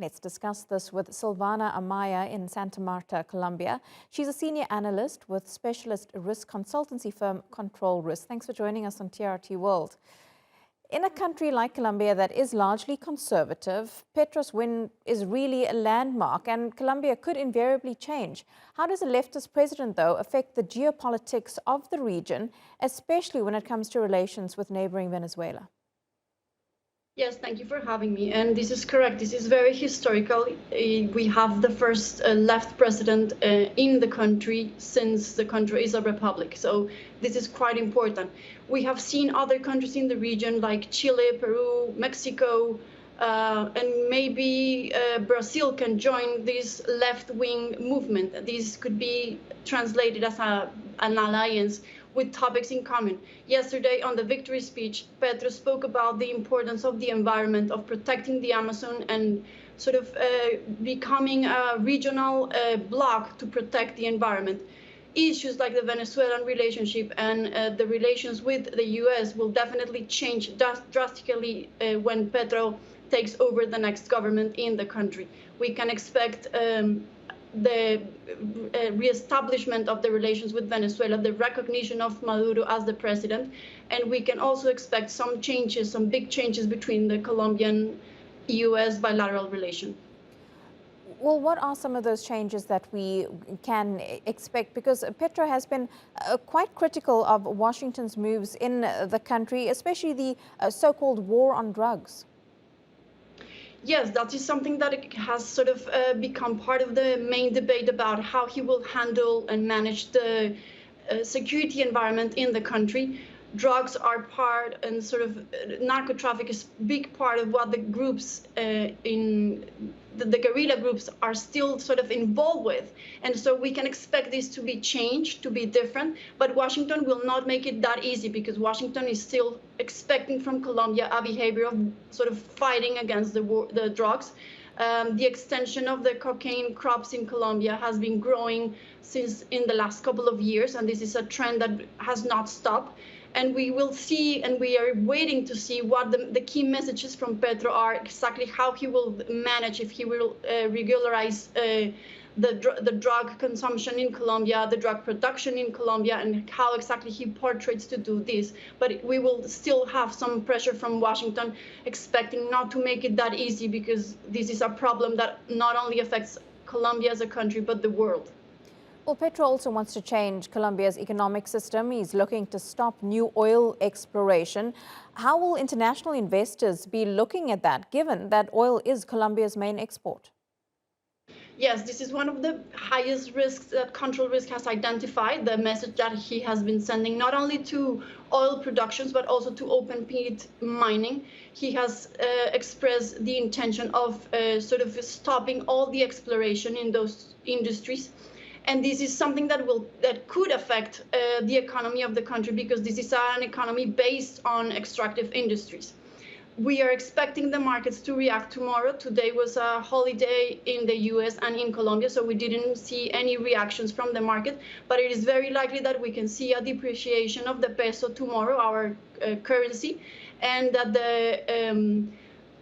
Let's discuss this with Silvana Amaya in Santa Marta, Colombia. She's a senior analyst with specialist risk consultancy firm Control Risk. Thanks for joining us on TRT World. In a country like Colombia that is largely conservative, Petro's win is really a landmark and Colombia could invariably change. How does a leftist president, though, affect the geopolitics of the region, especially when it comes to relations with neighboring Venezuela? Yes, thank you for having me. And this is correct. This is very historical. We have the first left president in the country since the country is a republic. So this is quite important. We have seen other countries in the region like Chile, Peru, Mexico, and maybe Brazil can join this left-wing movement. This could be translated as an alliance with topics in common. Yesterday on the victory speech, Petro spoke about the importance of the environment, of protecting the Amazon and sort of becoming a regional bloc to protect the environment. Issues like the Venezuelan relationship and the relations with the US will definitely change drastically when Petro takes over the next government in the country. We can expect the reestablishment of the relations with Venezuela, the recognition of Maduro as the president, and we can also expect some changes, some big changes between the Colombian-US bilateral relation. Well, what are some of those changes that we can expect? Because Petro has been quite critical of Washington's moves in the country, especially the so-called war on drugs. Yes, that is something that has sort of become part of the main debate about how he will handle and manage the security environment in the country. Drugs are part, and sort of narco traffic is a big part of what the groups in the guerrilla groups are still sort of involved with. And so we can expect this to be changed, to be different, but Washington will not make it that easy because Washington is still expecting from Colombia a behavior of sort of fighting against the drugs. The extension of the cocaine crops in Colombia has been growing since in the last couple of years, and this is a trend that has not stopped. And we will see, and we are waiting to see what the key messages from Petro are, exactly how he will manage, if he will regularize the drug consumption in Colombia, the drug production in Colombia, and how exactly he portrays to do this. But we will still have some pressure from Washington, expecting not to make it that easy, because this is a problem that not only affects Colombia as a country, but the world. Well, Petro also wants to change Colombia's economic system. He's looking to stop new oil exploration. How will international investors be looking at that, given that oil is Colombia's main export? Yes, this is one of the highest risks that Control Risk has identified, the message that he has been sending not only to oil productions, but also to open pit mining. He has expressed the intention of sort of stopping all the exploration in those industries. And this is something that could affect the economy of the country, because this is an economy based on extractive industries. We are expecting the markets to react tomorrow. Today was a holiday in the US and in Colombia, so we didn't see any reactions from the market. But it is very likely that we can see a depreciation of the peso tomorrow, our currency, and that the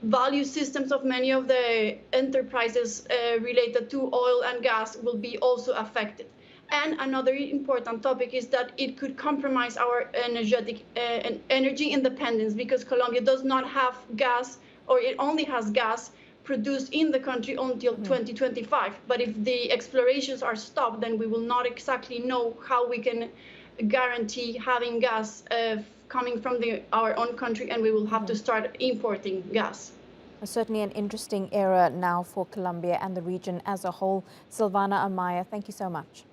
value systems of many of the enterprises related to oil and gas will be also affected. And another important topic is that it could compromise our energy independence, because Colombia does not have gas, or it only has gas produced in the country until 2025. But if the explorations are stopped, then we will not exactly know how we can guarantee having gas coming from our own country, and we will have to start importing gas. Certainly an interesting era now for Colombia and the region as a whole. Silvana Amaya, thank you so much.